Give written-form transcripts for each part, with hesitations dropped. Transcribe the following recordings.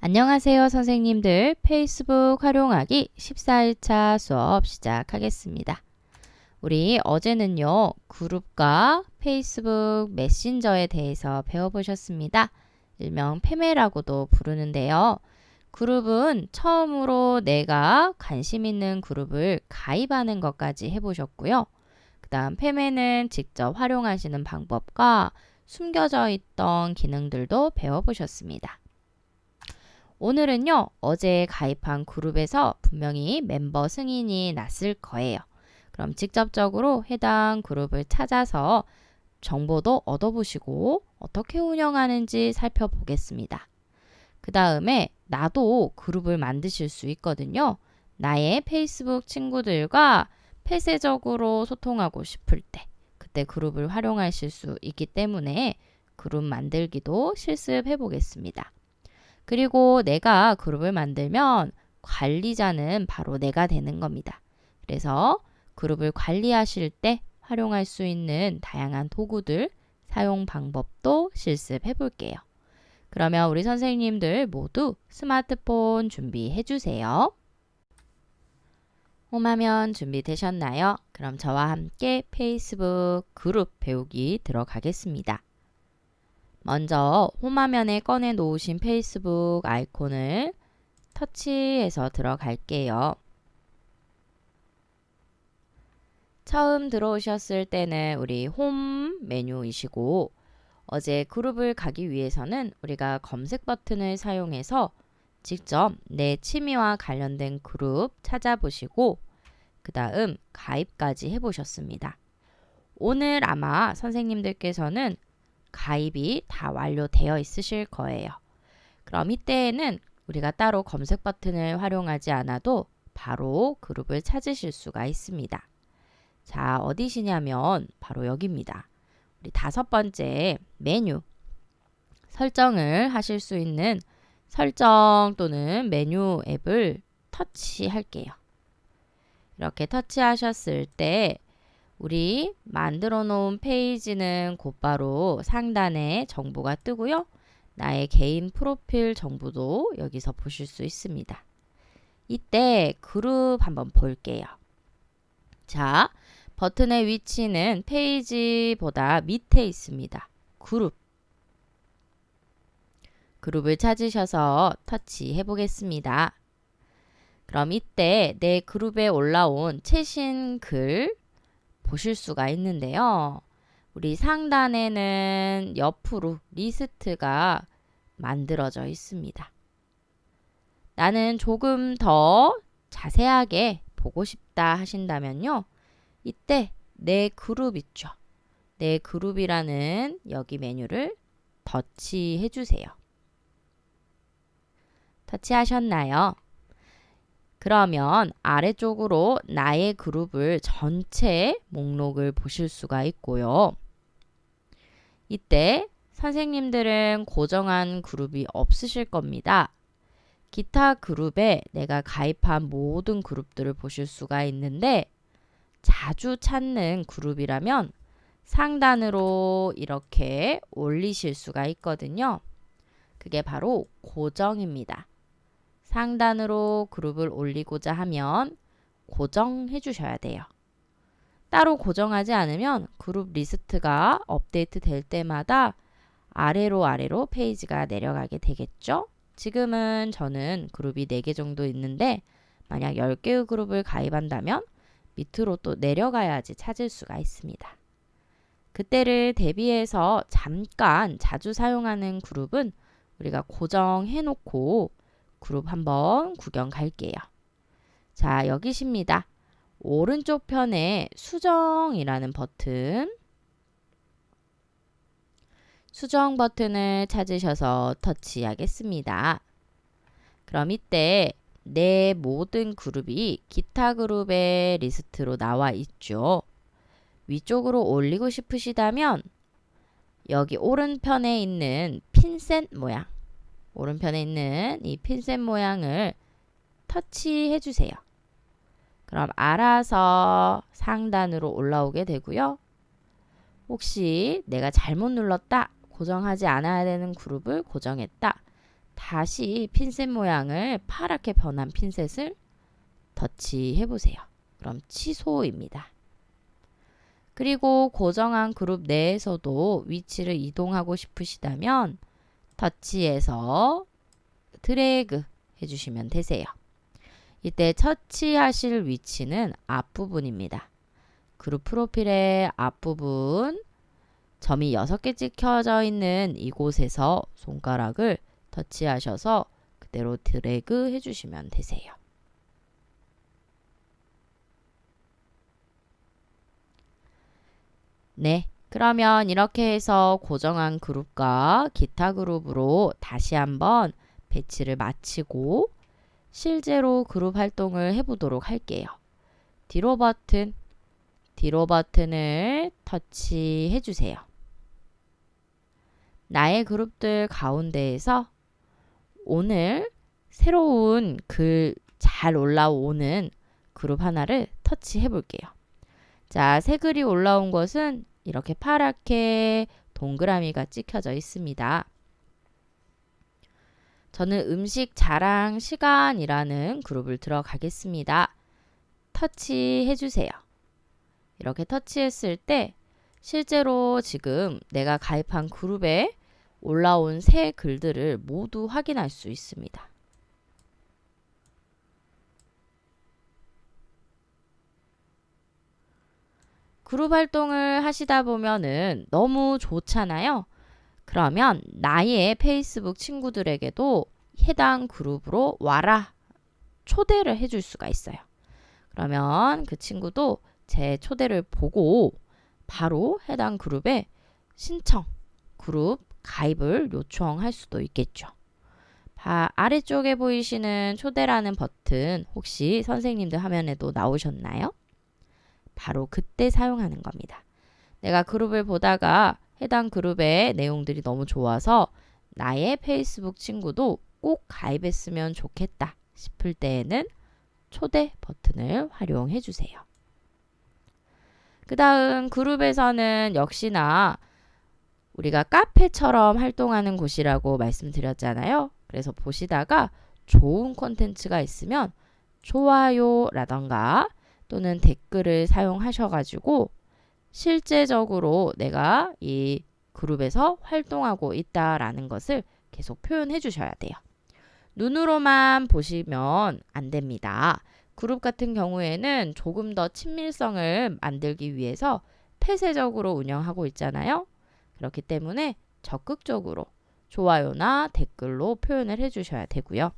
안녕하세요, 선생님들. 페이스북 활용하기 14일차 수업 시작하겠습니다. 우리 어제는요, 그룹과 페이스북 메신저에 대해서 배워보셨습니다. 일명 페메라고도 부르는데요. 그룹은 처음으로 내가 관심 있는 그룹을 가입하는 것까지 해보셨고요. 그 다음 페메는 직접 활용하시는 방법과 숨겨져 있던 기능들도 배워보셨습니다. 오늘은요, 어제 가입한 그룹에서 분명히 멤버 승인이 났을 거예요. 그럼 직접적으로 해당 그룹을 찾아서 정보도 얻어보시고 어떻게 운영하는지 살펴보겠습니다. 그 다음에 나도 그룹을 만드실 수 있거든요. 나의 페이스북 친구들과 폐쇄적으로 소통하고 싶을 때 그때 그룹을 활용하실 수 있기 때문에 그룹 만들기도 실습해 보겠습니다. 그리고 내가 그룹을 만들면 관리자는 바로 내가 되는 겁니다. 그래서 그룹을 관리하실 때 활용할 수 있는 다양한 도구들, 사용 방법도 실습해 볼게요. 그러면 우리 선생님들 모두 스마트폰 준비해 주세요. 홈화면 준비되셨나요? 그럼 저와 함께 페이스북 그룹 배우기 들어가겠습니다. 먼저 홈화면에 꺼내 놓으신 페이스북 아이콘을 터치해서 들어갈게요. 처음 들어오셨을 때는 우리 홈 메뉴이시고 어제 그룹을 가기 위해서는 우리가 검색 버튼을 사용해서 직접 내 취미와 관련된 그룹 찾아보시고 그 다음 가입까지 해보셨습니다. 오늘 아마 선생님들께서는 가입이 다 완료되어 있으실 거예요. 그럼 이때에는 우리가 따로 검색 버튼을 활용하지 않아도 바로 그룹을 찾으실 수가 있습니다. 자, 어디시냐면 바로 여기입니다. 우리 5번째 메뉴 설정을 하실 수 있는 설정 또는 메뉴 앱을 터치할게요. 이렇게 터치하셨을 때 우리 만들어 놓은 페이지는 곧바로 상단에 정보가 뜨고요. 나의 개인 프로필 정보도 여기서 보실 수 있습니다. 이때 그룹 한번 볼게요. 자, 버튼의 위치는 페이지보다 밑에 있습니다. 그룹을 찾으셔서 터치해 보겠습니다. 그럼 이때 내 그룹에 올라온 최신 글 보실 수가 있는데요. 우리 상단에는 옆으로 리스트가 만들어져 있습니다. 나는 조금 더 자세하게 보고 싶다 하신다면요. 이때 내 그룹 있죠. 내 그룹이라는 여기 메뉴를 터치해 주세요. 터치하셨나요? 그러면 아래쪽으로 나의 그룹을 전체 목록을 보실 수가 있고요. 이때 선생님들은 고정한 그룹이 없으실 겁니다. 기타 그룹에 내가 가입한 모든 그룹들을 보실 수가 있는데 자주 찾는 그룹이라면 상단으로 이렇게 올리실 수가 있거든요. 그게 바로 고정입니다. 상단으로 그룹을 올리고자 하면 고정해 주셔야 돼요. 따로 고정하지 않으면 그룹 리스트가 업데이트 될 때마다 아래로 페이지가 내려가게 되겠죠. 지금은 저는 그룹이 4개 정도 있는데 만약 10개의 그룹을 가입한다면 밑으로 또 내려가야지 찾을 수가 있습니다. 그때를 대비해서 잠깐 자주 사용하는 그룹은 우리가 고정해 놓고 그룹 한번 구경 갈게요. 자, 여기십니다. 오른쪽 편에 수정이라는 버튼, 수정 버튼을 찾으셔서 터치하겠습니다. 그럼 이때 내 모든 그룹이 기타 그룹의 리스트로 나와 있죠. 위쪽으로 올리고 싶으시다면 여기 오른편에 있는 핀셋 모양, 오른편에 있는 이 핀셋 모양을 터치해 주세요. 그럼 알아서 상단으로 올라오게 되고요. 혹시 내가 잘못 눌렀다, 고정하지 않아야 되는 그룹을 고정했다, 다시 핀셋 모양을 파랗게 변한 핀셋을 터치해 보세요. 그럼 취소입니다. 그리고 고정한 그룹 내에서도 위치를 이동하고 싶으시다면 터치해서 드래그 해주시면 되세요. 이때 터치하실 위치는 앞부분입니다. 그룹 프로필의 앞부분 점이 6개 찍혀져 있는 이곳에서 손가락을 터치하셔서 그대로 드래그 해주시면 되세요. 네, 그러면 이렇게 해서 고정한 그룹과 기타 그룹으로 다시 한번 배치를 마치고 실제로 그룹 활동을 해보도록 할게요. 뒤로 버튼을 터치해 주세요. 나의 그룹들 가운데에서 오늘 새로운 글 잘 올라오는 그룹 하나를 터치해 볼게요. 자, 새 글이 올라온 것은 이렇게 파랗게 동그라미가 찍혀져 있습니다. 저는 음식 자랑 시간이라는 그룹을 들어가겠습니다. 터치해 주세요. 이렇게 터치했을 때 실제로 지금 내가 가입한 그룹에 올라온 새 글들을 모두 확인할 수 있습니다. 그룹 활동을 하시다 보면은 너무 좋잖아요. 그러면 나의 페이스북 친구들에게도 해당 그룹으로 와라 초대를 해줄 수가 있어요. 그러면 그 친구도 제 초대를 보고 바로 해당 그룹에 신청, 그룹 가입을 요청할 수도 있겠죠. 아래쪽에 보이시는 초대라는 버튼 혹시 선생님들 화면에도 나오셨나요? 바로 그때 사용하는 겁니다. 내가 그룹을 보다가 해당 그룹의 내용들이 너무 좋아서 나의 페이스북 친구도 꼭 가입했으면 좋겠다 싶을 때에는 초대 버튼을 활용해 주세요. 그 다음 그룹에서는 역시나 우리가 카페처럼 활동하는 곳이라고 말씀드렸잖아요. 그래서 보시다가 좋은 콘텐츠가 있으면 좋아요라던가 또는 댓글을 사용하셔가지고 실제적으로 내가 이 그룹에서 활동하고 있다라는 것을 계속 표현해 주셔야 돼요. 눈으로만 보시면 안 됩니다. 그룹 같은 경우에는 조금 더 친밀성을 만들기 위해서 폐쇄적으로 운영하고 있잖아요. 그렇기 때문에 적극적으로 좋아요나 댓글로 표현을 해 주셔야 되고요.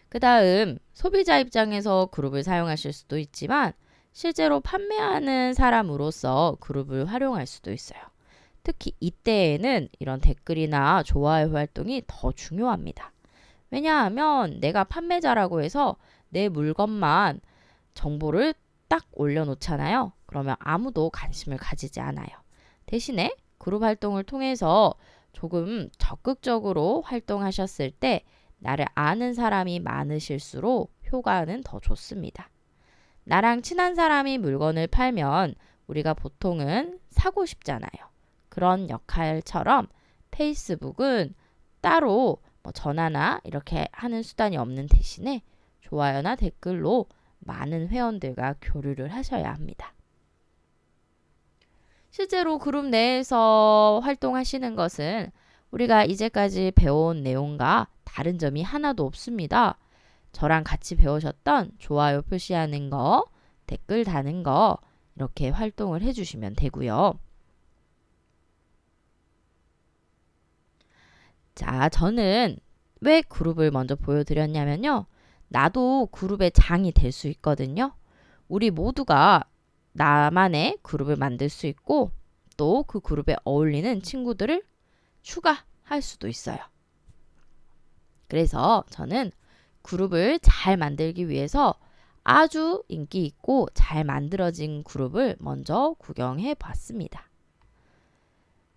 그 다음 소비자 입장에서 그룹을 사용하실 수도 있지만 실제로 판매하는 사람으로서 그룹을 활용할 수도 있어요. 특히 이때에는 이런 댓글이나 좋아요 활동이 더 중요합니다. 왜냐하면 내가 판매자라고 해서 내 물건만 정보를 딱 올려놓잖아요. 그러면 아무도 관심을 가지지 않아요. 대신에 그룹 활동을 통해서 조금 적극적으로 활동하셨을 때 나를 아는 사람이 많으실수록 효과는 더 좋습니다. 나랑 친한 사람이 물건을 팔면 우리가 보통은 사고 싶잖아요. 그런 역할처럼 페이스북은 따로 전화나 이렇게 하는 수단이 없는 대신에 좋아요나 댓글로 많은 회원들과 교류를 하셔야 합니다. 실제로 그룹 내에서 활동하시는 것은 우리가 이제까지 배워온 내용과 다른 점이 하나도 없습니다. 저랑 같이 배우셨던 좋아요 표시하는 거, 댓글 다는 거 이렇게 활동을 해주시면 되고요. 자, 저는 왜 그룹을 먼저 보여드렸냐면요. 나도 그룹의 장이 될 수 있거든요. 우리 모두가 나만의 그룹을 만들 수 있고 또 그 그룹에 어울리는 친구들을 추가할 수도 있어요. 그래서 저는 그룹을 잘 만들기 위해서 아주 인기 있고 잘 만들어진 그룹을 먼저 구경해 봤습니다.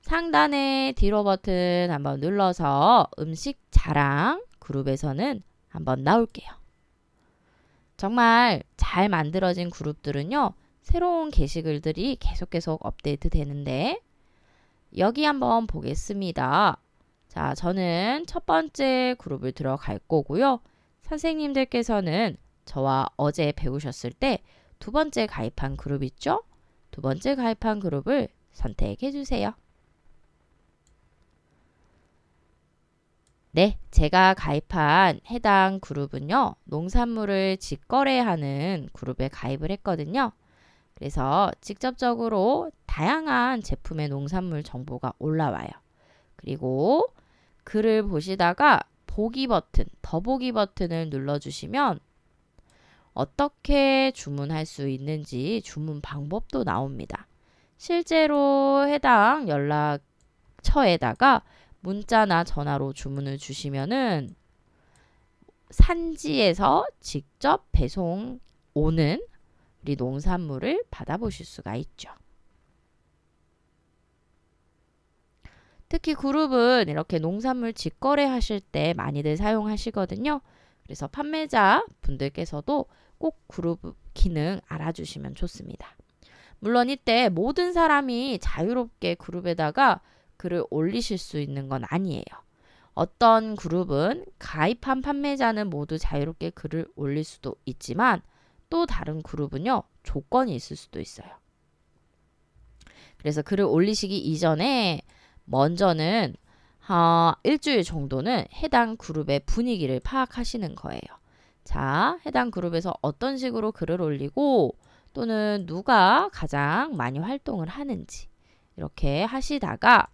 상단의 뒤로 버튼 한번 눌러서 음식 자랑 그룹에서는 한번 나올게요. 정말 잘 만들어진 그룹들은요. 새로운 게시글들이 계속 업데이트 되는데 여기 한번 보겠습니다. 자, 저는 첫 번째 그룹을 들어갈 거고요. 선생님들께서는 저와 어제 배우셨을 때 두 번째 가입한 그룹 있죠? 두 번째 가입한 그룹을 선택해 주세요. 네, 제가 가입한 해당 그룹은요, 농산물을 직거래하는 그룹에 가입을 했거든요. 그래서 직접적으로 다양한 제품의 농산물 정보가 올라와요. 그리고 글을 보시다가 보기 버튼, 더보기 버튼을 눌러주시면 어떻게 주문할 수 있는지 주문 방법도 나옵니다. 실제로 해당 연락처에다가 문자나 전화로 주문을 주시면은 산지에서 직접 배송 오는 우리 농산물을 받아보실 수가 있죠. 특히 그룹은 이렇게 농산물 직거래 하실 때 많이들 사용하시거든요. 그래서 판매자 분들께서도 꼭 그룹 기능 알아주시면 좋습니다. 물론 이때 모든 사람이 자유롭게 그룹에다가 글을 올리실 수 있는 건 아니에요. 어떤 그룹은 가입한 판매자는 모두 자유롭게 글을 올릴 수도 있지만 또 다른 그룹은요, 조건이 있을 수도 있어요. 그래서 글을 올리시기 이전에 먼저는 일주일 정도는 해당 그룹의 분위기를 파악하시는 거예요. 자, 해당 그룹에서 어떤 식으로 글을 올리고 또는 누가 가장 많이 활동을 하는지 이렇게 하시다가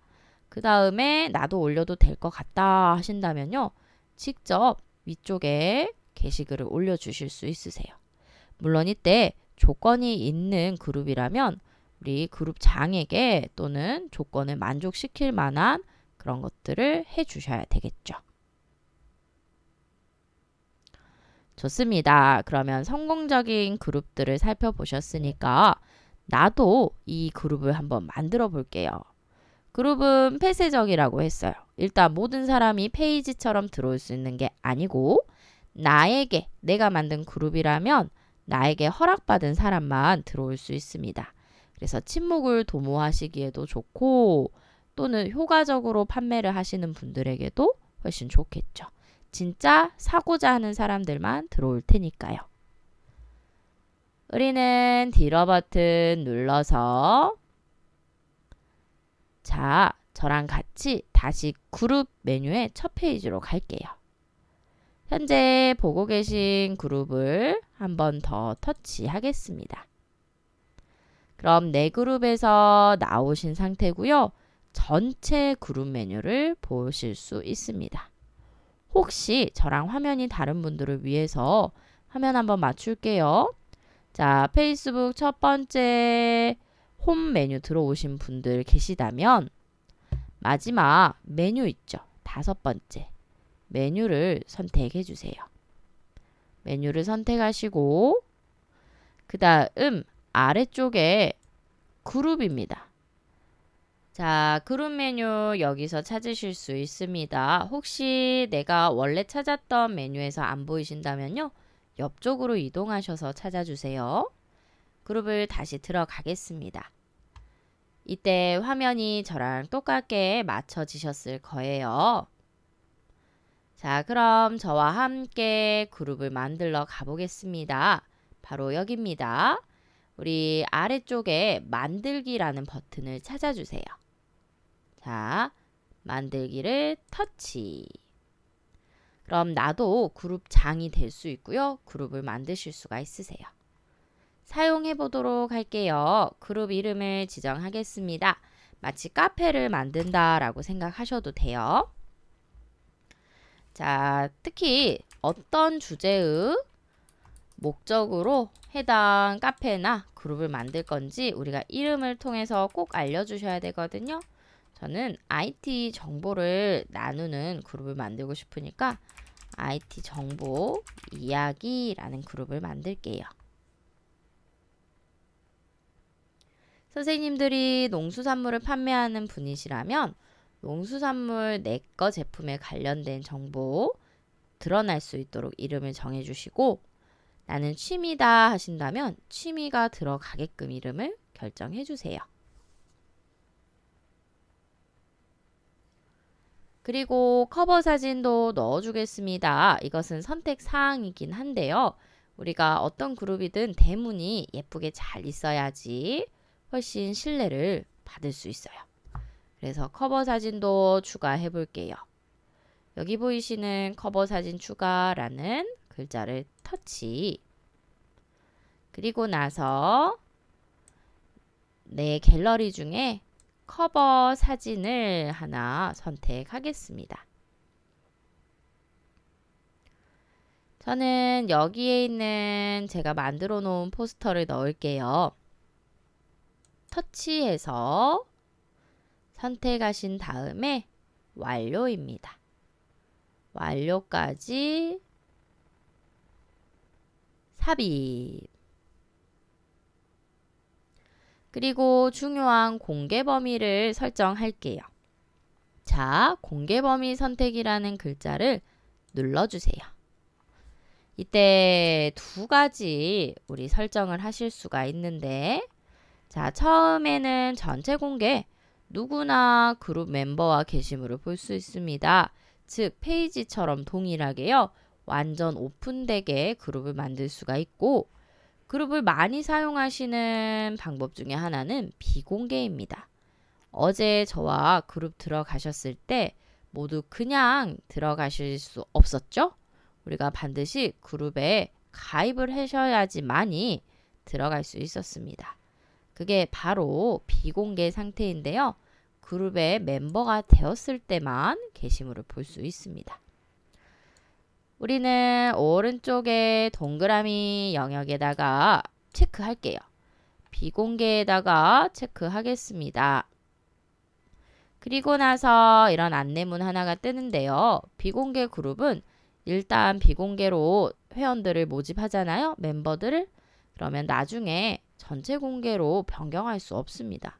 그 다음에 나도 올려도 될 것 같다 하신다면요. 직접 위쪽에 게시글을 올려주실 수 있으세요. 물론 이때 조건이 있는 그룹이라면 우리 그룹장에게 또는 조건을 만족시킬 만한 그런 것들을 해주셔야 되겠죠. 좋습니다. 그러면 성공적인 그룹들을 살펴보셨으니까 나도 이 그룹을 한번 만들어 볼게요. 그룹은 폐쇄적이라고 했어요. 일단 모든 사람이 페이지처럼 들어올 수 있는 게 아니고 나에게 내가 만든 그룹이라면 나에게 허락받은 사람만 들어올 수 있습니다. 그래서 친목을 도모하시기에도 좋고 또는 효과적으로 판매를 하시는 분들에게도 훨씬 좋겠죠. 진짜 사고자 하는 사람들만 들어올 테니까요. 우리는 딜러 버튼 눌러서 자, 저랑 같이 다시 그룹 메뉴의 첫 페이지로 갈게요. 현재 보고 계신 그룹을 한 번 더 터치하겠습니다. 그럼 내 그룹에서 나오신 상태고요. 전체 그룹 메뉴를 보실 수 있습니다. 혹시 저랑 화면이 다른 분들을 위해서 화면 한번 맞출게요. 자, 페이스북 첫 번째 홈 메뉴 들어오신 분들 계시다면 마지막 메뉴 있죠. 다섯 번째 메뉴를 선택해 주세요. 메뉴를 선택하시고 그 다음 아래쪽에 그룹입니다. 자, 그룹 메뉴 여기서 찾으실 수 있습니다. 혹시 내가 원래 찾았던 메뉴에서 안 보이신다면요. 옆쪽으로 이동하셔서 찾아주세요. 그룹을 다시 들어가겠습니다. 이때 화면이 저랑 똑같게 맞춰지셨을 거예요. 자, 그럼 저와 함께 그룹을 만들러 가보겠습니다. 바로 여기입니다. 우리 아래쪽에 만들기라는 버튼을 찾아주세요. 자, 만들기를 터치. 그럼 나도 그룹장이 될 수 있고요. 그룹을 만드실 수가 있으세요. 사용해 보도록 할게요. 그룹 이름을 지정하겠습니다. 마치 카페를 만든다라고 생각하셔도 돼요. 자, 특히 어떤 주제의 목적으로 해당 카페나 그룹을 만들 건지 우리가 이름을 통해서 꼭 알려주셔야 되거든요. 저는 IT 정보를 나누는 그룹을 만들고 싶으니까 IT 정보 이야기라는 그룹을 만들게요. 선생님들이 농수산물을 판매하는 분이시라면 농수산물 내거 제품에 관련된 정보 드러날 수 있도록 이름을 정해주시고 나는 취미다 하신다면 취미가 들어가게끔 이름을 결정해 주세요. 그리고 커버 사진도 넣어주겠습니다. 이것은 선택 사항이긴 한데요. 우리가 어떤 그룹이든 대문이 예쁘게 잘 있어야지 훨씬 신뢰를 받을 수 있어요. 그래서 커버 사진도 추가해 볼게요. 여기 보이시는 커버 사진 추가라는 글자를 터치. 그리고 나서 내 갤러리 중에 커버 사진을 하나 선택하겠습니다. 저는 여기에 있는 제가 만들어 놓은 포스터를 넣을게요. 터치해서 선택하신 다음에 완료입니다. 완료까지 삽입. 그리고 중요한 공개 범위를 설정할게요. 자, 공개 범위 선택이라는 글자를 눌러주세요. 이때 두 가지 우리 설정을 하실 수가 있는데, 자, 처음에는 전체 공개, 누구나 그룹 멤버와 게시물을 볼 수 있습니다. 즉, 페이지처럼 동일하게요. 완전 오픈되게 그룹을 만들 수가 있고, 그룹을 많이 사용하시는 방법 중에 하나는 비공개입니다. 어제 저와 그룹 들어가셨을 때 모두 그냥 들어가실 수 없었죠? 우리가 반드시 그룹에 가입을 하셔야지만이 들어갈 수 있었습니다. 그게 바로 비공개 상태인데요. 그룹의 멤버가 되었을 때만 게시물을 볼 수 있습니다. 우리는 오른쪽에 동그라미 영역에다가 체크할게요. 비공개에다가 체크하겠습니다. 그리고 나서 이런 안내문 하나가 뜨는데요. 비공개 그룹은 일단 비공개로 회원들을 모집하잖아요. 멤버들을. 그러면 나중에 전체 공개로 변경할 수 없습니다.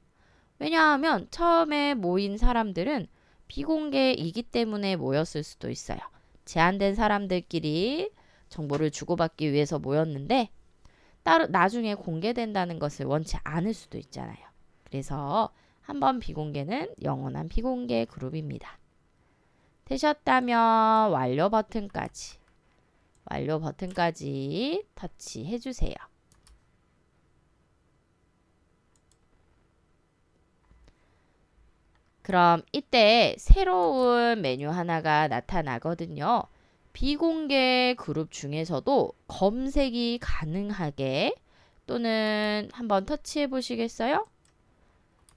왜냐하면 처음에 모인 사람들은 비공개이기 때문에 모였을 수도 있어요. 제한된 사람들끼리 정보를 주고받기 위해서 모였는데 따로 나중에 공개된다는 것을 원치 않을 수도 있잖아요. 그래서 한번 비공개는 영원한 비공개 그룹입니다. 되셨다면 완료 버튼까지 터치해 주세요. 그럼 이때 새로운 메뉴 하나가 나타나거든요. 비공개 그룹 중에서도 검색이 가능하게 또는 한번 터치해 보시겠어요?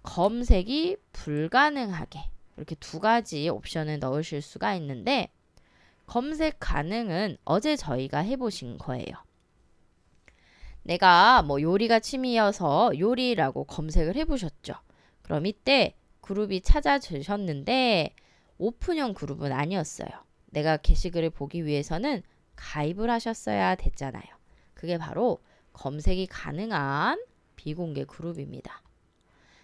검색이 불가능하게 이렇게 두 가지 옵션을 넣으실 수가 있는데 검색 가능은 어제 저희가 해보신 거예요. 내가 뭐 요리가 취미여서 요리라고 검색을 해보셨죠. 그럼 이때 그룹이 찾아주셨는데 오픈형 그룹은 아니었어요. 내가 게시글을 보기 위해서는 가입을 하셨어야 됐잖아요. 그게 바로 검색이 가능한 비공개 그룹입니다.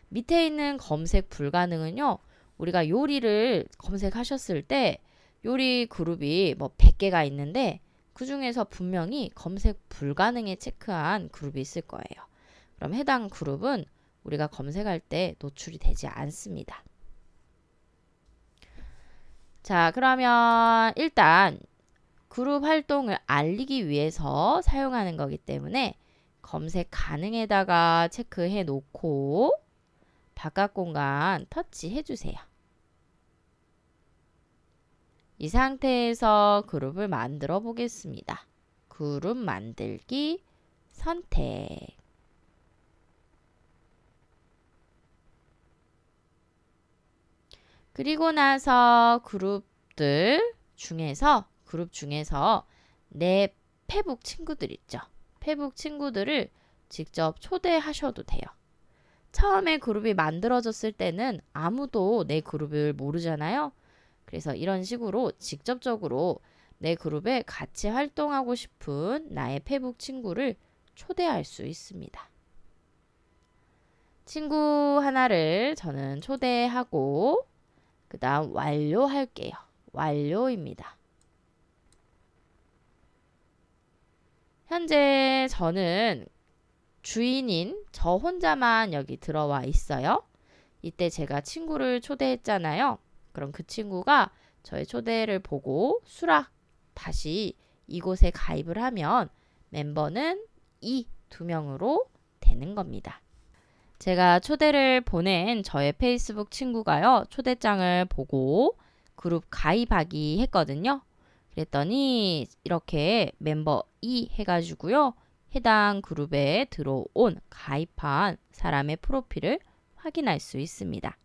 밑에 있는 검색 불가능은요. 우리가 요리를 검색하셨을 때 요리 그룹이 뭐 100개가 있는데 그 중에서 분명히 검색 불가능에 체크한 그룹이 있을 거예요. 그럼 해당 그룹은 우리가 검색할 때 노출이 되지 않습니다. 자, 그러면 일단 그룹 활동을 알리기 위해서 사용하는 거기 때문에 검색 가능에다가 체크해 놓고 바깥 공간 터치해 주세요. 이 상태에서 그룹을 만들어 보겠습니다. 그룹 만들기 선택. 그리고 나서 그룹 중에서 내 페북 친구들 있죠. 페북 친구들을 직접 초대하셔도 돼요. 처음에 그룹이 만들어졌을 때는 아무도 내 그룹을 모르잖아요. 그래서 이런 식으로 직접적으로 내 그룹에 같이 활동하고 싶은 나의 페북 친구를 초대할 수 있습니다. 친구 하나를 저는 초대하고 그 다음 완료할게요. 완료입니다. 현재 저는 주인인 저 혼자만 여기 들어와 있어요. 이때 제가 친구를 초대했잖아요. 그럼 그 친구가 저의 초대를 보고 수락 다시 이곳에 가입을 하면 멤버는 이 2명으로 되는 겁니다. 제가 초대를 보낸 저의 페이스북 친구가요. 초대장을 보고 그룹 가입하기 했거든요. 그랬더니 이렇게 멤버 2 해가지고요. 해당 그룹에 들어온 가입한 사람의 프로필을 확인할 수 있습니다.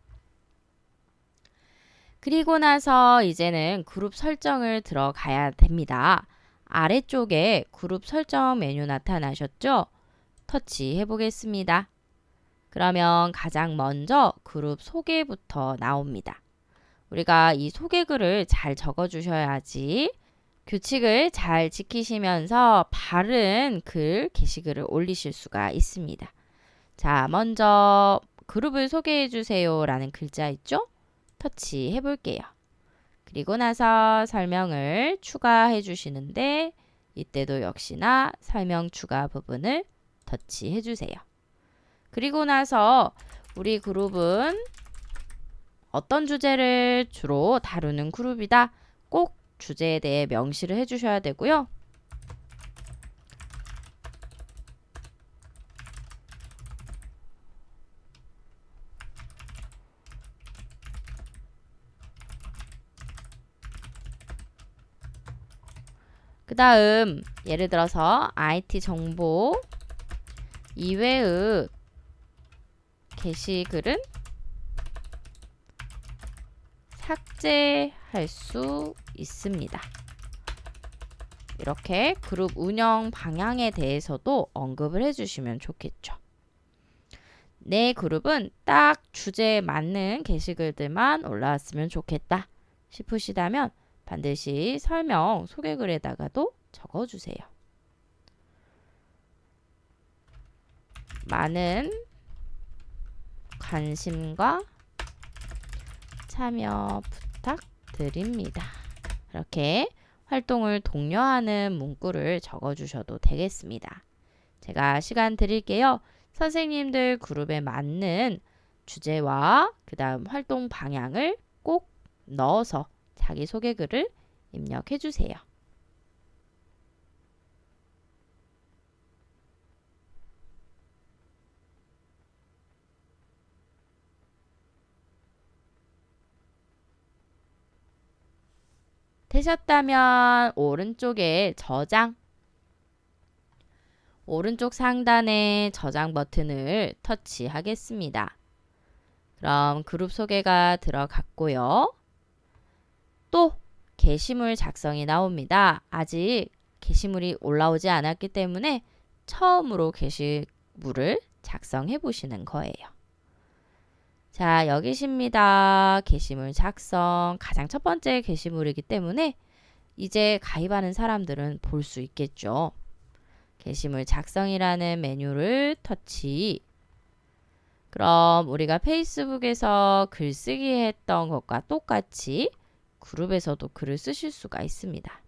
그리고 나서 이제는 그룹 설정을 들어가야 됩니다. 아래쪽에 그룹 설정 메뉴 나타나셨죠? 터치해 보겠습니다. 그러면 가장 먼저 그룹 소개부터 나옵니다. 우리가 이 소개글을 잘 적어주셔야지 규칙을 잘 지키시면서 바른 글, 게시글을 올리실 수가 있습니다. 자, 먼저 그룹을 소개해 주세요 라는 글자 있죠? 터치해 볼게요. 그리고 나서 설명을 추가해 주시는데 이때도 역시나 설명 추가 부분을 터치해 주세요. 그리고 나서 우리 그룹은 어떤 주제를 주로 다루는 그룹이다. 꼭 주제에 대해 명시를 해주셔야 되고요. 그 다음 예를 들어서 IT 정보 이외의 게시글은 삭제할 수 있습니다. 이렇게 그룹 운영 방향에 대해서도 언급을 해주시면 좋겠죠. 내 그룹은 딱 주제에 맞는 게시글들만 올라왔으면 좋겠다 싶으시다면 반드시 설명 소개글에다가도 적어주세요. 많은 관심과 참여 부탁드립니다. 이렇게 활동을 독려하는 문구를 적어주셔도 되겠습니다. 제가 시간 드릴게요. 선생님들 그룹에 맞는 주제와 그 다음 활동 방향을 꼭 넣어서 자기소개글을 입력해 주세요. 되셨다면 오른쪽에 저장, 오른쪽 상단에 저장 버튼을 터치하겠습니다. 그럼 그룹 소개가 들어갔고요. 또 게시물 작성이 나옵니다. 아직 게시물이 올라오지 않았기 때문에 처음으로 게시물을 작성해 보시는 거예요. 자, 여기십니다. 게시물 작성. 가장 첫 번째 게시물이기 때문에 이제 가입하는 사람들은 볼 수 있겠죠. 게시물 작성이라는 메뉴를 터치. 그럼 우리가 페이스북에서 글쓰기 했던 것과 똑같이 그룹에서도 글을 쓰실 수가 있습니다.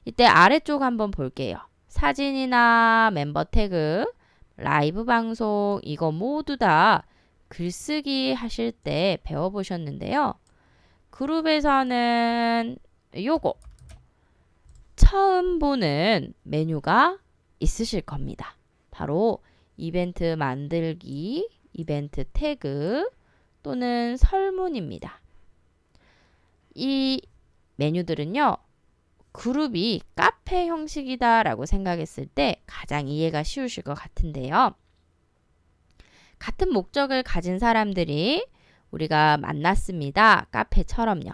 이때 아래쪽 한번 볼게요. 사진이나 멤버 태그, 라이브 방송 이거 모두 다 글쓰기 하실 때 배워보셨는데요. 그룹에서는 요거 처음 보는 메뉴가 있으실 겁니다. 바로 이벤트 만들기, 이벤트 태그 또는 설문입니다. 이 메뉴들은요. 그룹이 카페 형식이다 라고 생각했을 때 가장 이해가 쉬우실 것 같은데요. 같은 목적을 가진 사람들이 우리가 만났습니다. 카페처럼요.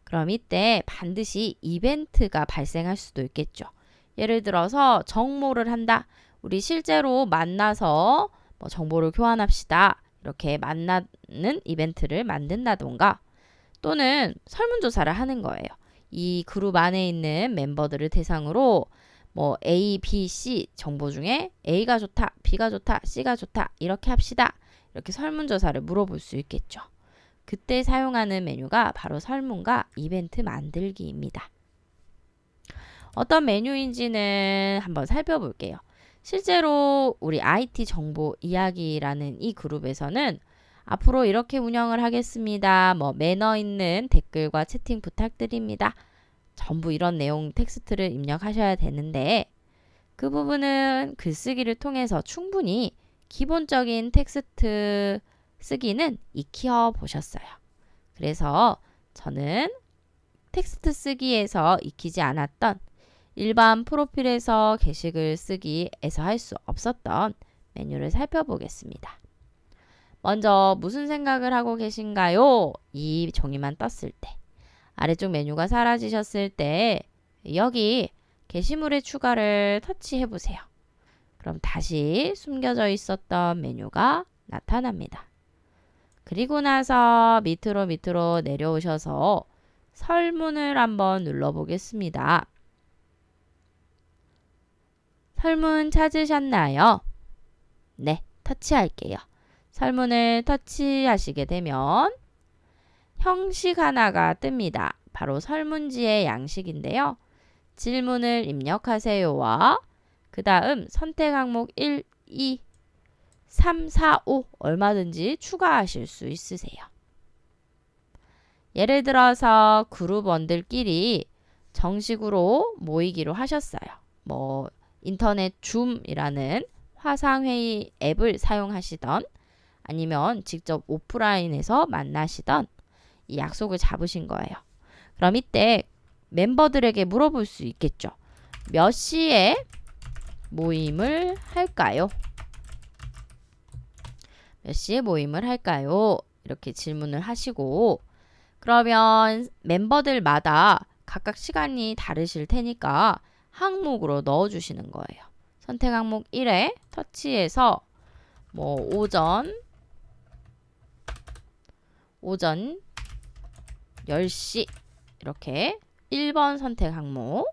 그럼 이때 반드시 이벤트가 발생할 수도 있겠죠. 예를 들어서 정모를 한다. 우리 실제로 만나서 뭐 정보를 교환합시다. 이렇게 만나는 이벤트를 만든다던가 또는 설문조사를 하는 거예요. 이 그룹 안에 있는 멤버들을 대상으로 뭐 A, B, C 정보 중에 A가 좋다, B가 좋다, C가 좋다 이렇게 합시다. 이렇게 설문조사를 물어볼 수 있겠죠. 그때 사용하는 메뉴가 바로 설문과 이벤트 만들기입니다. 어떤 메뉴인지는 한번 살펴볼게요. 실제로 우리 IT 정보 이야기라는 이 그룹에서는 앞으로 이렇게 운영을 하겠습니다. 뭐 매너 있는 댓글과 채팅 부탁드립니다. 전부 이런 내용 텍스트를 입력하셔야 되는데 그 부분은 글쓰기를 통해서 충분히 기본적인 텍스트 쓰기는 익혀 보셨어요. 그래서 저는 텍스트 쓰기에서 익히지 않았던 일반 프로필에서 게시글 쓰기에서 할 수 없었던 메뉴를 살펴보겠습니다. 먼저 무슨 생각을 하고 계신가요? 이 종이만 떴을 때, 아래쪽 메뉴가 사라지셨을 때 여기 게시물의 추가를 터치해 보세요. 그럼 다시 숨겨져 있었던 메뉴가 나타납니다. 그리고 나서 밑으로 내려오셔서 설문을 한번 눌러보겠습니다. 설문 찾으셨나요? 네, 터치할게요. 설문을 터치하시게 되면 형식 하나가 뜹니다. 바로 설문지의 양식인데요. 질문을 입력하세요와 그 다음 선택 항목 1, 2, 3, 4, 5 얼마든지 추가하실 수 있으세요. 예를 들어서 그룹원들끼리 정식으로 모이기로 하셨어요. 뭐 인터넷 줌이라는 화상회의 앱을 사용하시던 아니면 직접 오프라인에서 만나시던 이 약속을 잡으신 거예요. 그럼 이때 멤버들에게 물어볼 수 있겠죠. 몇 시에 모임을 할까요? 몇 시에 모임을 할까요? 이렇게 질문을 하시고 그러면 멤버들마다 각각 시간이 다르실 테니까 항목으로 넣어주시는 거예요. 선택 항목 1에 터치해서 뭐 오전 10시 이렇게 1번 선택 항목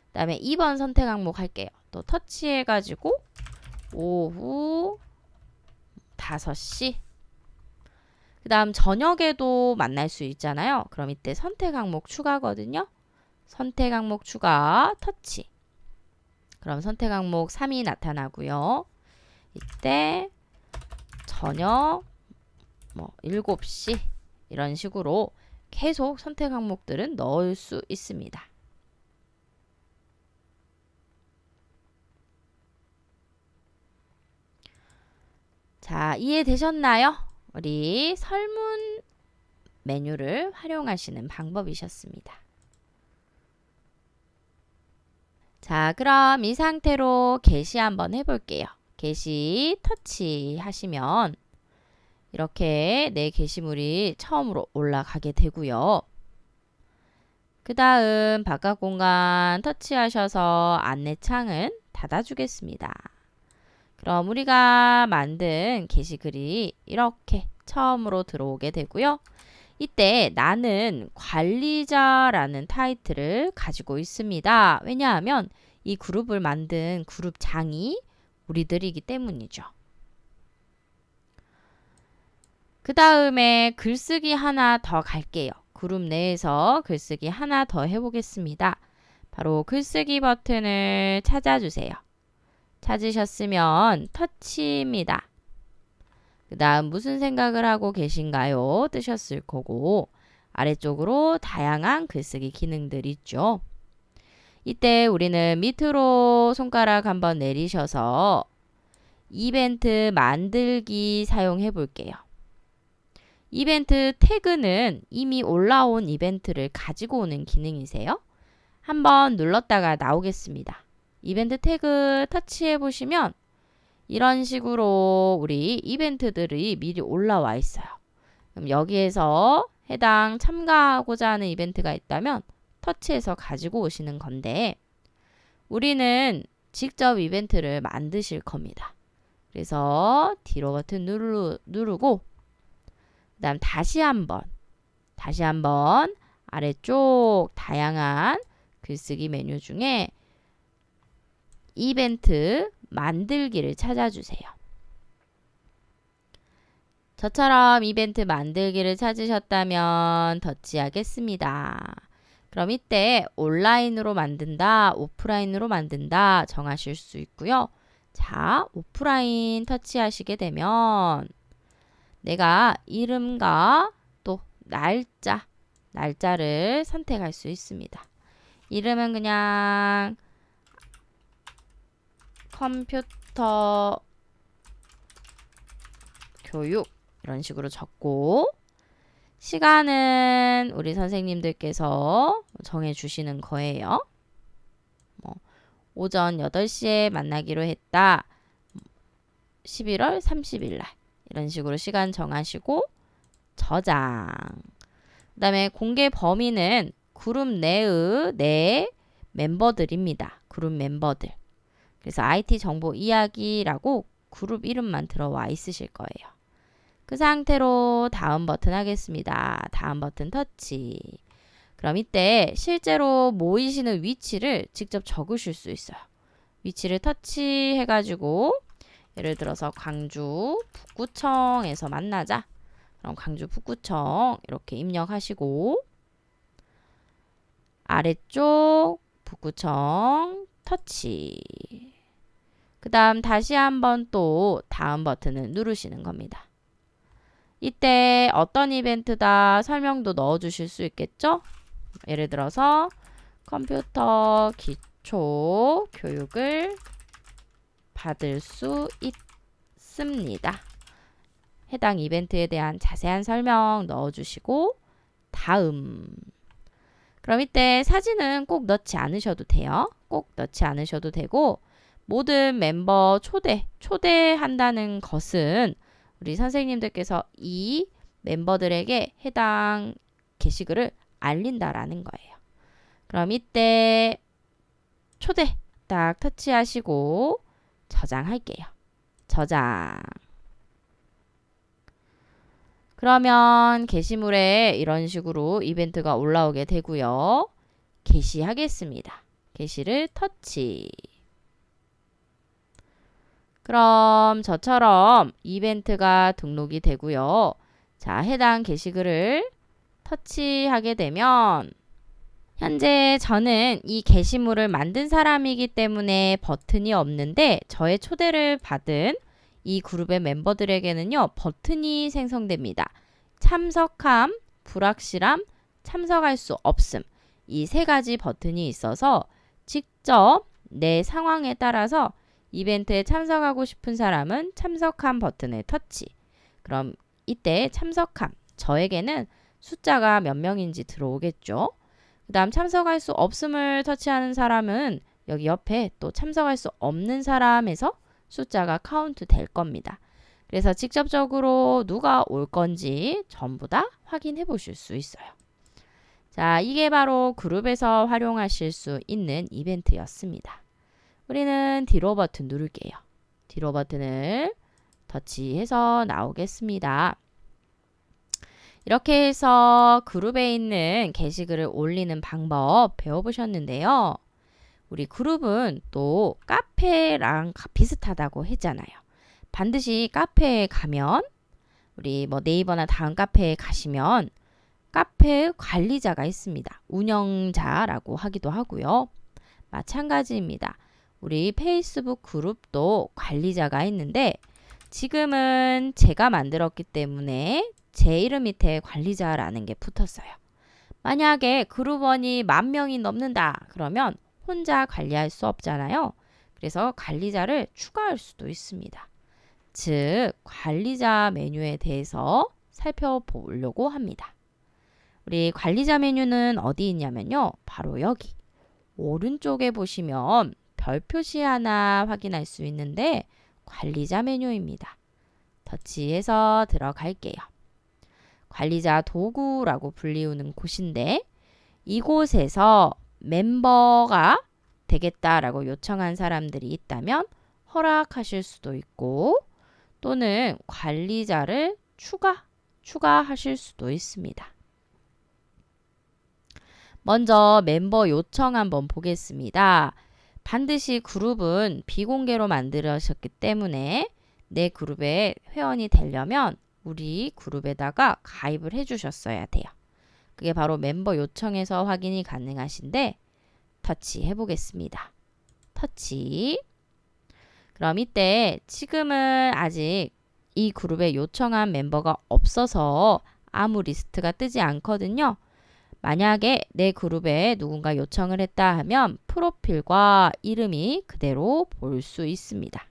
그 다음에 2번 선택 항목 할게요. 또 터치해가지고 오후 5시 그 다음 저녁에도 만날 수 있잖아요. 그럼 이때 선택 항목 추가거든요. 선택 항목 추가 터치 그럼 선택 항목 3이 나타나고요. 이때 저녁 뭐 7시 이런 식으로 계속 선택 항목들은 넣을 수 있습니다. 자, 이해되셨나요? 우리 설문 메뉴를 활용하시는 방법이셨습니다. 자, 그럼 이 상태로 게시 한번 해볼게요. 게시 터치 하시면 이렇게 내 게시물이 처음으로 올라가게 되고요. 그 다음 바깥 공간 터치하셔서 안내창은 닫아주겠습니다. 그럼 우리가 만든 게시글이 이렇게 처음으로 들어오게 되고요. 이때 나는 관리자라는 타이틀을 가지고 있습니다. 왜냐하면 이 그룹을 만든 그룹장이 우리들이기 때문이죠. 그 다음에 글쓰기 하나 더 갈게요. 그룹 내에서 글쓰기 하나 더 해보겠습니다. 바로 글쓰기 버튼을 찾아주세요. 찾으셨으면 터치입니다. 그 다음 무슨 생각을 하고 계신가요? 뜨셨을 거고 아래쪽으로 다양한 글쓰기 기능들이 있죠. 이때 우리는 밑으로 손가락 한번 내리셔서 이벤트 만들기 사용해 볼게요. 이벤트 태그는 이미 올라온 이벤트를 가지고 오는 기능이세요. 한번 눌렀다가 나오겠습니다. 이벤트 태그 터치해 보시면 이런 식으로 우리 이벤트들이 미리 올라와 있어요. 그럼 여기에서 해당 참가하고자 하는 이벤트가 있다면 터치해서 가지고 오시는 건데 우리는 직접 이벤트를 만드실 겁니다. 그래서 뒤로 버튼 누르고 그 다음 다시 한번 아래쪽 다양한 글쓰기 메뉴 중에 이벤트 만들기를 찾아주세요. 저처럼 이벤트 만들기를 찾으셨다면 터치하겠습니다. 그럼 이때 온라인으로 만든다, 오프라인으로 만든다 정하실 수 있고요. 자, 오프라인 터치하시게 되면 내가 이름과 또 날짜를 선택할 수 있습니다. 이름은 그냥 컴퓨터 교육 이런 식으로 적고, 시간은 우리 선생님들께서 정해주시는 거예요. 오전 8시에 만나기로 했다. 11월 30일 날 이런 식으로 시간 정하시고 저장. 그 다음에 공개 범위는 그룹 내의 내 멤버들입니다. 그룹 멤버들. 그래서 IT 정보 이야기라고 그룹 이름만 들어와 있으실 거예요. 그 상태로 다음 버튼 하겠습니다. 다음 버튼 터치. 그럼 이때 실제로 모이시는 위치를 직접 적으실 수 있어요. 위치를 터치해가지고 예를 들어서 광주 북구청에서 만나자. 그럼 광주 북구청 이렇게 입력하시고 아래쪽 북구청 터치. 그 다음 다시 한번 또 다음 버튼을 누르시는 겁니다. 이때 어떤 이벤트다 설명도 넣어주실 수 있겠죠? 예를 들어서 컴퓨터 기초 교육을 받을 수 있습니다. 해당 이벤트에 대한 자세한 설명 넣어주시고 다음. 그럼 이때 사진은 꼭 넣지 않으셔도 돼요. 꼭 넣지 않으셔도 되고, 모든 멤버 초대한다는 것은 우리 선생님들께서 이 멤버들에게 해당 게시글을 알린다라는 거예요. 그럼 이때 초대 딱 터치하시고 저장할게요. 저장. 그러면 게시물에 이런 식으로 이벤트가 올라오게 되고요. 게시하겠습니다. 게시를 터치. 그럼 저처럼 이벤트가 등록이 되고요. 자, 해당 게시글을 터치하게 되면 현재 저는 이 게시물을 만든 사람이기 때문에 버튼이 없는데 저의 초대를 받은 이 그룹의 멤버들에게는요, 버튼이 생성됩니다. 참석함, 불확실함, 참석할 수 없음. 이 세 가지 버튼이 있어서 직접 내 상황에 따라서 이벤트에 참석하고 싶은 사람은 참석함 버튼을 터치. 그럼 이때 참석함, 저에게는 숫자가 몇 명인지 들어오겠죠. 그 다음 참석할 수 없음을 터치하는 사람은 여기 옆에 또 참석할 수 없는 사람에서 숫자가 카운트 될 겁니다. 그래서 직접적으로 누가 올 건지 전부 다 확인해 보실 수 있어요. 자, 이게 바로 그룹에서 활용하실 수 있는 이벤트였습니다. 우리는 뒤로 버튼 누를게요. 뒤로 버튼을 터치해서 나오겠습니다. 이렇게 해서 그룹에 있는 게시글을 올리는 방법 배워보셨는데요. 우리 그룹은 또 카페랑 비슷하다고 했잖아요. 반드시 카페에 가면, 우리 뭐 네이버나 다음 카페에 가시면 카페의 관리자가 있습니다. 운영자라고 하기도 하고요. 마찬가지입니다. 우리 페이스북 그룹도 관리자가 있는데 지금은 제가 만들었기 때문에 제 이름 밑에 관리자라는 게 붙었어요. 만약에 그룹원이 10,000명이 넘는다 그러면 혼자 관리할 수 없잖아요. 그래서 관리자를 추가할 수도 있습니다. 즉 관리자 메뉴에 대해서 살펴보려고 합니다. 우리 관리자 메뉴는 어디 있냐면요. 바로 여기 오른쪽에 보시면 별 표시 하나 확인할 수 있는데 관리자 메뉴입니다. 터치해서 들어갈게요. 관리자 도구라고 불리우는 곳인데 이곳에서 멤버가 되겠다라고 요청한 사람들이 있다면 허락하실 수도 있고 또는 관리자를 추가하실 수도 있습니다. 먼저 멤버 요청 한번 보겠습니다. 반드시 그룹은 비공개로 만들어졌기 때문에 내 그룹에 회원이 되려면 우리 그룹에다가 가입을 해주셨어야 돼요. 그게 바로 멤버 요청에서 확인이 가능하신데 터치 해보겠습니다. 터치. 그럼 이때 지금은 아직 이 그룹에 요청한 멤버가 없어서 아무 리스트가 뜨지 않거든요. 만약에 내 그룹에 누군가 요청을 했다 하면 프로필과 이름이 그대로 볼 수 있습니다.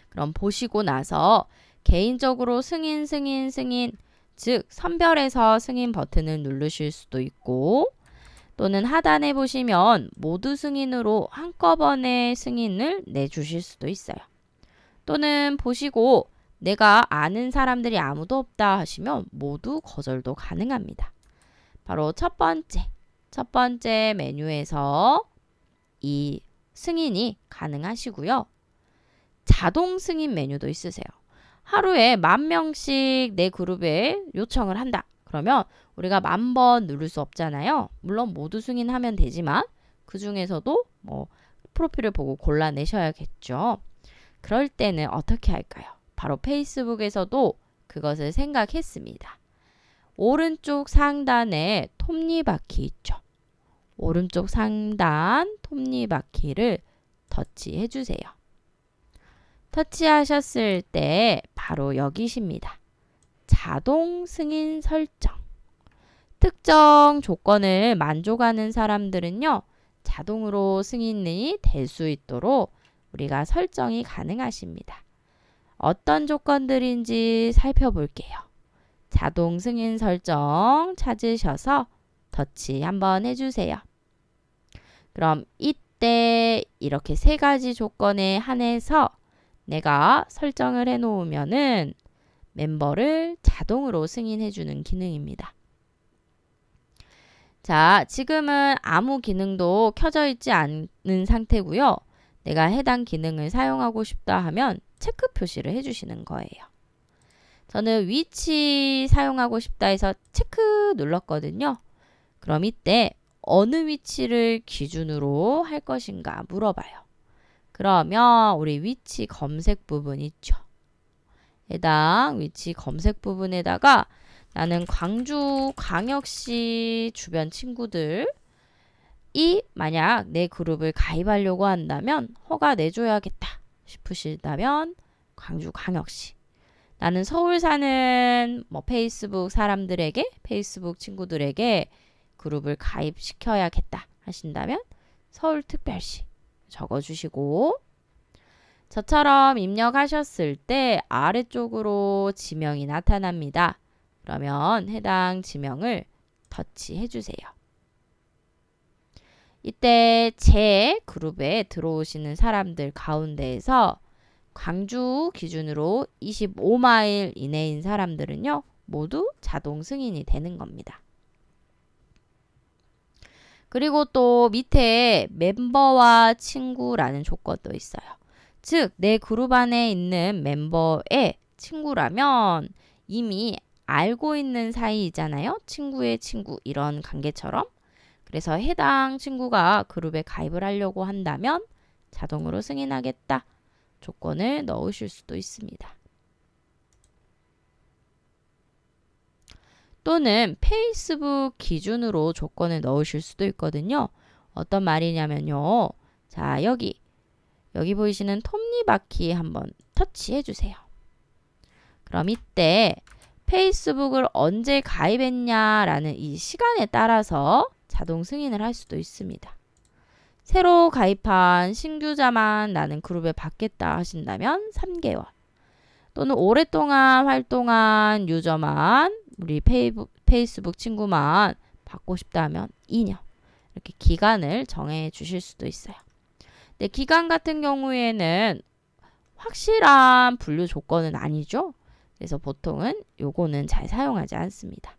그럼 보시고 나서 개인적으로 승인, 즉 선별해서 승인 버튼을 누르실 수도 있고, 또는 하단에 보시면 모두 승인으로 한꺼번에 승인을 내주실 수도 있어요. 또는 보시고 내가 아는 사람들이 아무도 없다 하시면 모두 거절도 가능합니다. 바로 첫 번째 메뉴에서 이 승인이 가능하시고요. 자동 승인 메뉴도 있으세요. 하루에 10,000명씩 내 그룹에 요청을 한다. 그러면 우리가 10,000번 누를 수 없잖아요. 물론 모두 승인하면 되지만 그 중에서도 프로필을 보고 골라내셔야겠죠. 그럴 때는 어떻게 할까요? 바로 페이스북에서도 그것을 생각했습니다. 오른쪽 상단에 톱니바퀴 있죠. 오른쪽 상단 톱니바퀴를 터치해 주세요. 터치하셨을 때 바로 여기십니다. 자동 승인 설정. 특정 조건을 만족하는 사람들은요, 자동으로 승인이 될 수 있도록 우리가 설정이 가능하십니다. 어떤 조건들인지 살펴볼게요. 자동 승인 설정 찾으셔서 터치 한번 해주세요. 그럼 이때 이렇게 3가지 조건에 한해서 내가 설정을 해놓으면은 멤버를 자동으로 승인해주는 기능입니다. 자, 지금은 아무 기능도 켜져 있지 않은 상태고요. 내가 해당 기능을 사용하고 싶다 하면 체크 표시를 해주시는 거예요. 저는 위치 사용하고 싶다 해서 체크 눌렀거든요. 그럼 이때 어느 위치를 기준으로 할 것인가 물어봐요. 그러면 우리 위치 검색 부분 있죠. 해당 위치 검색 부분에다가 나는 광주광역시 주변 친구들이 만약 내 그룹을 가입하려고 한다면 허가 내줘야겠다 싶으시다면 광주광역시, 나는 서울 사는 페이스북 사람들에게, 페이스북 친구들에게 그룹을 가입시켜야겠다 하신다면 서울특별시 적어주시고, 저처럼 입력하셨을 때 아래쪽으로 지명이 나타납니다. 그러면 해당 지명을 터치해 주세요. 이때 제 그룹에 들어오시는 사람들 가운데에서 광주 기준으로 25마일 이내인 사람들은요, 모두 자동 승인이 되는 겁니다. 그리고 또 밑에 멤버와 친구라는 조건도 있어요. 즉, 내 그룹 안에 있는 멤버의 친구라면 이미 알고 있는 사이이잖아요. 친구의 친구, 이런 관계처럼. 그래서 해당 친구가 그룹에 가입을 하려고 한다면 자동으로 승인하겠다 조건을 넣으실 수도 있습니다. 또는 페이스북 기준으로 조건을 넣으실 수도 있거든요. 어떤 말이냐면요. 자, 여기 보이시는 톱니바퀴 한번 터치해 주세요. 그럼 이때 페이스북을 언제 가입했냐라는 이 시간에 따라서 자동 승인을 할 수도 있습니다. 새로 가입한 신규자만 나는 그룹에 받겠다 하신다면 3개월, 또는 오랫동안 활동한 유저만, 우리 페이스북 친구만 받고 싶다 하면 2년, 이렇게 기간을 정해 주실 수도 있어요. 근데 기간 같은 경우에는 확실한 분류 조건은 아니죠. 그래서 보통은 요거는 잘 사용하지 않습니다.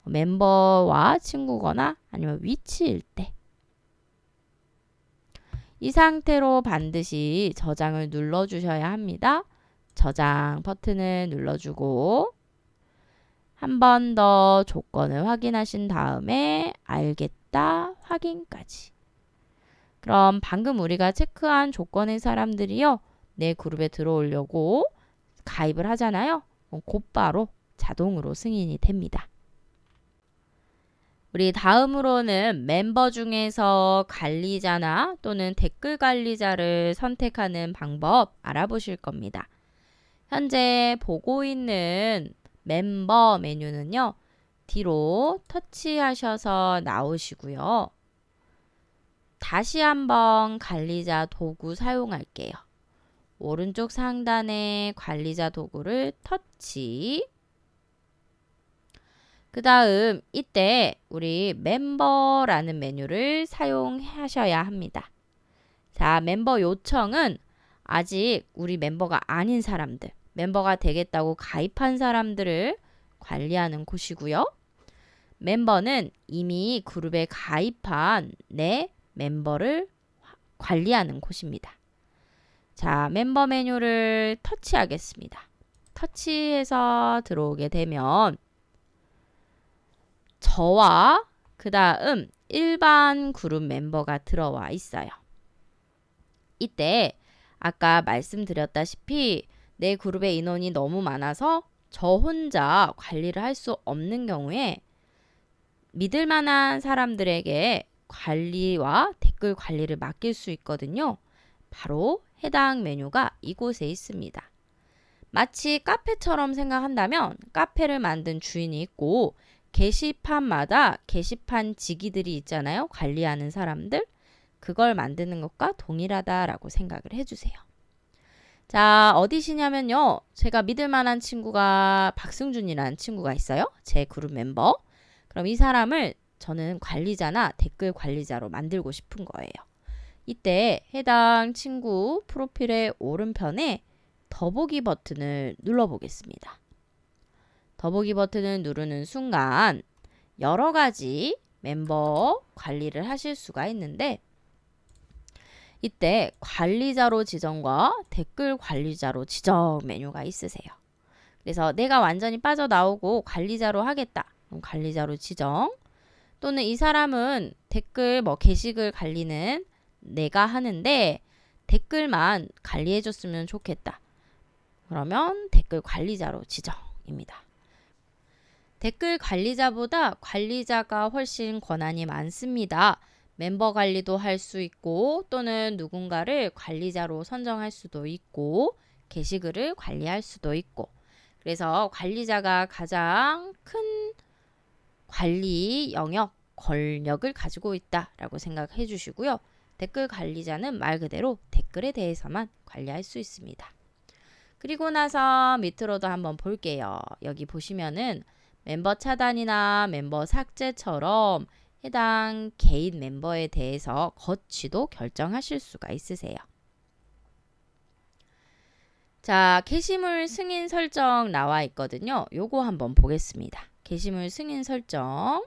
멤버와 친구거나 아니면 위치일 때. 이 상태로 반드시 저장을 눌러주셔야 합니다. 저장 버튼을 눌러주고 한 번 더 조건을 확인하신 다음에 알겠다, 확인까지. 그럼 방금 우리가 체크한 조건의 사람들이요, 내 그룹에 들어오려고 가입을 하잖아요. 곧바로 자동으로 승인이 됩니다. 우리 다음으로는 멤버 중에서 관리자나 또는 댓글 관리자를 선택하는 방법 알아보실 겁니다. 현재 보고 있는 멤버 메뉴는요. 뒤로 터치하셔서 나오시고요. 다시 한번 관리자 도구 사용할게요. 오른쪽 상단에 관리자 도구를 터치. 그 다음 이때 우리 멤버라는 메뉴를 사용하셔야 합니다. 자, 멤버 요청은 아직 우리 멤버가 아닌 사람들, 멤버가 되겠다고 가입한 사람들을 관리하는 곳이고요. 멤버는 이미 그룹에 가입한 내 멤버를 관리하는 곳입니다. 자, 멤버 메뉴를 터치하겠습니다. 터치해서 들어오게 되면 저와 그 다음 일반 그룹 멤버가 들어와 있어요. 이때 아까 말씀드렸다시피 내 그룹의 인원이 너무 많아서 저 혼자 관리를 할 수 없는 경우에 믿을 만한 사람들에게 관리와 댓글 관리를 맡길 수 있거든요. 바로 해당 메뉴가 이곳에 있습니다. 마치 카페처럼 생각한다면 카페를 만든 주인이 있고 게시판마다 게시판 지기들이 있잖아요. 관리하는 사람들. 그걸 만드는 것과 동일하다라고 생각을 해주세요. 자, 어디시냐면요. 제가 믿을 만한 친구가 박승준이라는 친구가 있어요. 제 그룹 멤버. 그럼 이 사람을 저는 관리자나 댓글 관리자로 만들고 싶은 거예요. 이때 해당 친구 프로필의 오른편에 더보기 버튼을 눌러보겠습니다. 더보기 버튼을 누르는 순간 여러 가지 멤버 관리를 하실 수가 있는데 이때 관리자로 지정과 댓글 관리자로 지정 메뉴가 있으세요. 그래서 내가 완전히 빠져나오고 관리자로 하겠다. 그럼 관리자로 지정. 또는 이 사람은 댓글 게시글 관리는 내가 하는데 댓글만 관리해줬으면 좋겠다. 그러면 댓글 관리자로 지정입니다. 댓글 관리자보다 관리자가 훨씬 권한이 많습니다. 멤버 관리도 할 수 있고 또는 누군가를 관리자로 선정할 수도 있고 게시글을 관리할 수도 있고 그래서 관리자가 가장 큰 관리 영역, 권력을 가지고 있다라고 생각해 주시고요. 댓글 관리자는 말 그대로 댓글에 대해서만 관리할 수 있습니다. 그리고 나서 밑으로도 한번 볼게요. 여기 보시면은 멤버 차단이나 멤버 삭제처럼 해당 개인 멤버에 대해서 거치도 결정하실 수가 있으세요. 자, 게시물 승인 설정 나와 있거든요. 요거 한번 보겠습니다. 게시물 승인 설정.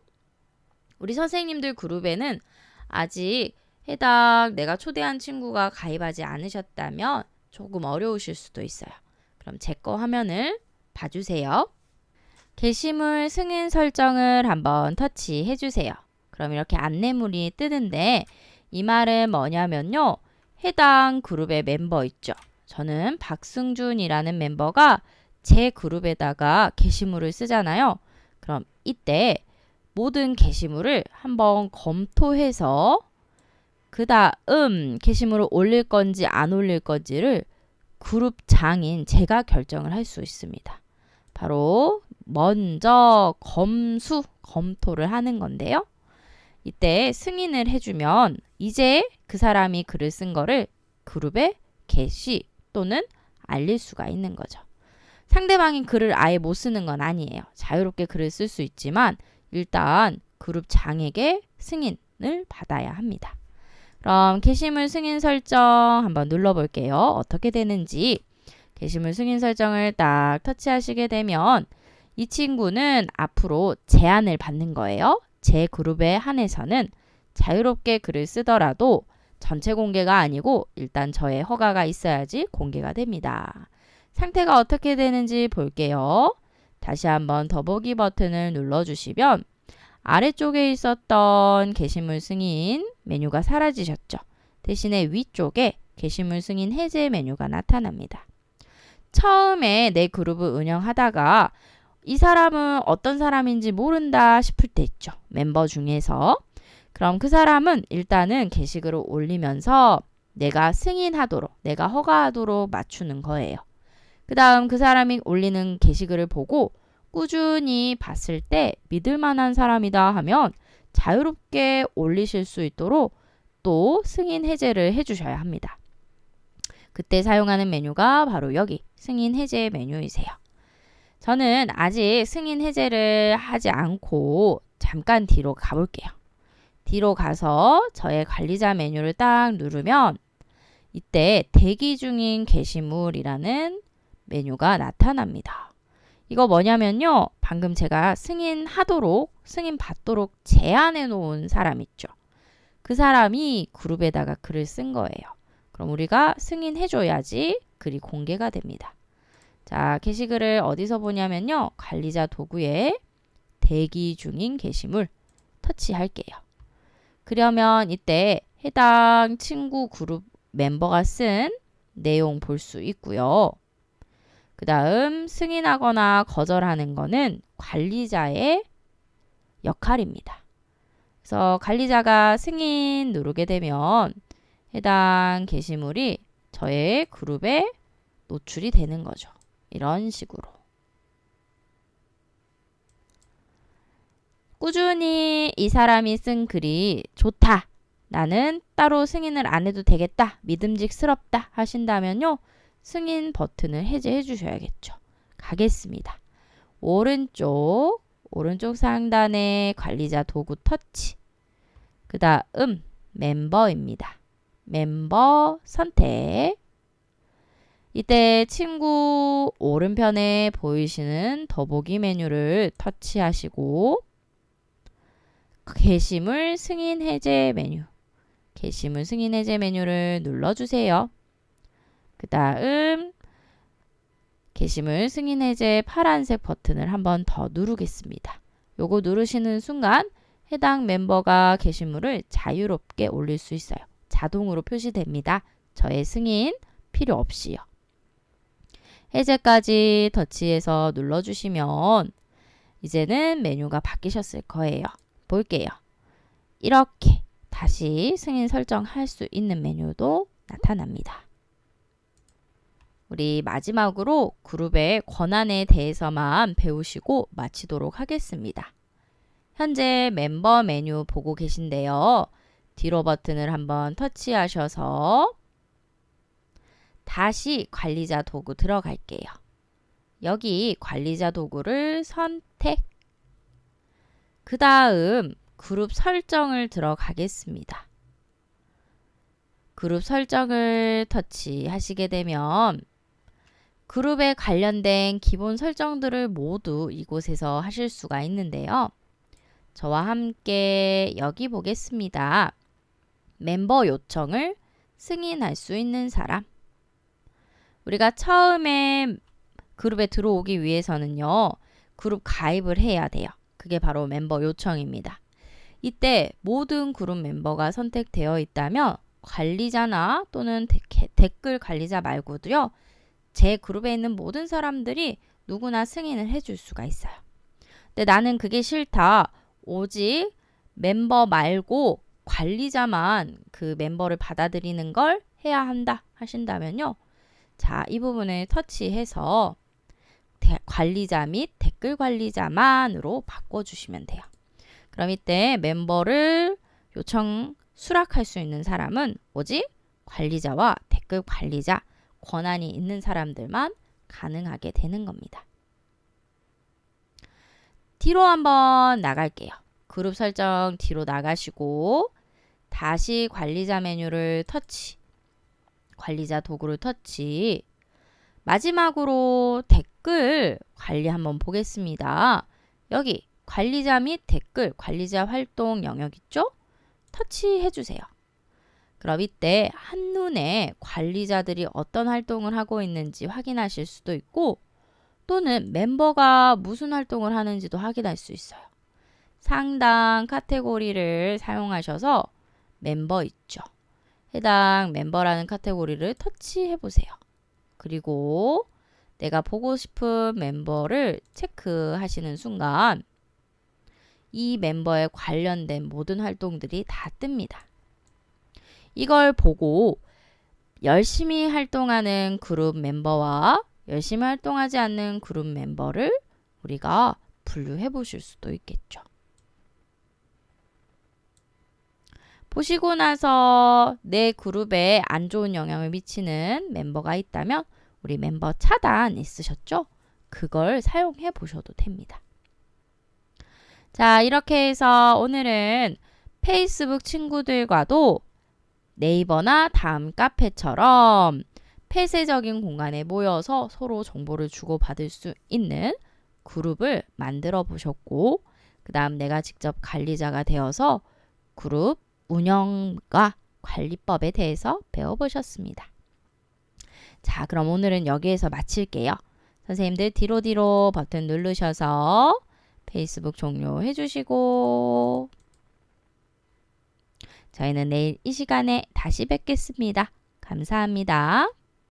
우리 선생님들 그룹에는 아직 해당 내가 초대한 친구가 가입하지 않으셨다면 조금 어려우실 수도 있어요. 그럼 제 거 화면을 봐주세요. 게시물 승인 설정을 한번 터치해 주세요. 그럼 이렇게 안내물이 뜨는데 이 말은 뭐냐면요. 해당 그룹의 멤버 있죠. 저는 박승준이라는 멤버가 제 그룹에다가 게시물을 쓰잖아요. 그럼 이때 모든 게시물을 한번 검토해서 그 다음 게시물을 올릴 건지 안 올릴 건지를 그룹장인 제가 결정을 할 수 있습니다. 바로 먼저 검토를 하는 건데요. 이때 승인을 해주면 이제 그 사람이 글을 쓴 거를 그룹에 게시 또는 알릴 수가 있는 거죠. 상대방이 글을 아예 못 쓰는 건 아니에요. 자유롭게 글을 쓸 수 있지만 일단 그룹장에게 승인을 받아야 합니다. 그럼 게시물 승인 설정 한번 눌러볼게요. 어떻게 되는지. 게시물 승인 설정을 딱 터치하시게 되면 이 친구는 앞으로 제한을 받는 거예요. 제 그룹에 한해서는 자유롭게 글을 쓰더라도 전체 공개가 아니고 일단 저의 허가가 있어야지 공개가 됩니다. 상태가 어떻게 되는지 볼게요. 다시 한번 더보기 버튼을 눌러주시면 아래쪽에 있었던 게시물 승인 메뉴가 사라지셨죠. 대신에 위쪽에 게시물 승인 해제 메뉴가 나타납니다. 처음에 내 그룹을 운영하다가 이 사람은 어떤 사람인지 모른다 싶을 때 있죠. 멤버 중에서. 그럼 그 사람은 일단은 게시글을 올리면서 내가 승인하도록, 내가 허가하도록 맞추는 거예요. 그 다음 그 사람이 올리는 게시글을 보고 꾸준히 봤을 때 믿을 만한 사람이다 하면 자유롭게 올리실 수 있도록 또 승인 해제를 해주셔야 합니다. 그때 사용하는 메뉴가 바로 여기 승인 해제 메뉴이세요. 저는 아직 승인 해제를 하지 않고 잠깐 뒤로 가볼게요. 뒤로 가서 저의 관리자 메뉴를 딱 누르면 이때 대기 중인 게시물이라는 메뉴가 나타납니다. 이거 뭐냐면요. 방금 제가 승인하도록, 승인받도록 제안해 놓은 사람 있죠. 그 사람이 그룹에다가 글을 쓴 거예요. 그럼 우리가 승인해 줘야지 글이 공개가 됩니다. 자, 게시글을 어디서 보냐면요. 관리자 도구에 대기 중인 게시물 터치할게요. 그러면 이때 해당 친구 그룹 멤버가 쓴 내용 볼 수 있고요. 그 다음 승인하거나 거절하는 거는 관리자의 역할입니다. 그래서 관리자가 승인 누르게 되면 해당 게시물이 저의 그룹에 노출이 되는 거죠. 이런 식으로. 꾸준히 이 사람이 쓴 글이 좋다. 나는 따로 승인을 안 해도 되겠다. 믿음직스럽다 하신다면요. 승인 버튼을 해제해 주셔야겠죠. 가겠습니다. 오른쪽 상단에 관리자 도구 터치. 그 다음 멤버입니다. 멤버 선택. 이때 친구 오른편에 보이시는 더보기 메뉴를 터치하시고 게시물 승인 해제 메뉴. 게시물 승인 해제 메뉴를 눌러주세요. 그 다음 게시물 승인 해제 파란색 버튼을 한번 더 누르겠습니다. 요거 누르시는 순간 해당 멤버가 게시물을 자유롭게 올릴 수 있어요. 자동으로 표시됩니다. 저의 승인 필요 없이요. 해제까지 터치해서 눌러주시면 이제는 메뉴가 바뀌셨을 거예요. 볼게요. 이렇게 다시 승인 설정할 수 있는 메뉴도 나타납니다. 우리 마지막으로 그룹의 권한에 대해서만 배우시고 마치도록 하겠습니다. 현재 멤버 메뉴 보고 계신데요. 뒤로 버튼을 한번 터치하셔서 다시 관리자 도구 들어갈게요. 여기 관리자 도구를 선택. 그 다음 그룹 설정을 들어가겠습니다. 그룹 설정을 터치하시게 되면 그룹에 관련된 기본 설정들을 모두 이곳에서 하실 수가 있는데요. 저와 함께 여기 보겠습니다. 멤버 요청을 승인할 수 있는 사람. 우리가 처음에 그룹에 들어오기 위해서는요. 그룹 가입을 해야 돼요. 그게 바로 멤버 요청입니다. 이때 모든 그룹 멤버가 선택되어 있다면 관리자나 또는 댓글 관리자 말고도요. 제 그룹에 있는 모든 사람들이 누구나 승인을 해줄 수가 있어요. 근데 나는 그게 싫다. 오직 멤버 말고 관리자만 그 멤버를 받아들이는 걸 해야 한다 하신다면요. 자, 이 부분을 터치해서 관리자 및 댓글 관리자만으로 바꿔주시면 돼요. 그럼 이때 멤버를 요청 수락할 수 있는 사람은 오직 관리자와 댓글 관리자 권한이 있는 사람들만 가능하게 되는 겁니다. 뒤로 한번 나갈게요. 그룹 설정 뒤로 나가시고 다시 관리자 메뉴를 터치. 관리자 도구를 터치. 마지막으로 댓글 관리 한번 보겠습니다. 여기 관리자 및 댓글 관리자 활동 영역 있죠? 터치해 주세요. 그럼 이때 한눈에 관리자들이 어떤 활동을 하고 있는지 확인하실 수도 있고 또는 멤버가 무슨 활동을 하는지도 확인할 수 있어요. 상단 카테고리를 사용하셔서 멤버 있죠. 해당 멤버라는 카테고리를 터치해 보세요. 그리고 내가 보고 싶은 멤버를 체크하시는 순간 이 멤버에 관련된 모든 활동들이 다 뜹니다. 이걸 보고 열심히 활동하는 그룹 멤버와 열심히 활동하지 않는 그룹 멤버를 우리가 분류해 보실 수도 있겠죠. 보시고 나서 내 그룹에 안 좋은 영향을 미치는 멤버가 있다면 우리 멤버 차단 있으셨죠? 그걸 사용해 보셔도 됩니다. 자, 이렇게 해서 오늘은 페이스북 친구들과도 네이버나 다음 카페처럼 폐쇄적인 공간에 모여서 서로 정보를 주고받을 수 있는 그룹을 만들어 보셨고, 그 다음 내가 직접 관리자가 되어서 그룹 운영과 관리법에 대해서 배워보셨습니다. 자, 그럼 오늘은 여기에서 마칠게요. 선생님들 뒤로 버튼 누르셔서 페이스북 종료해 주시고 저희는 내일 이 시간에 다시 뵙겠습니다. 감사합니다.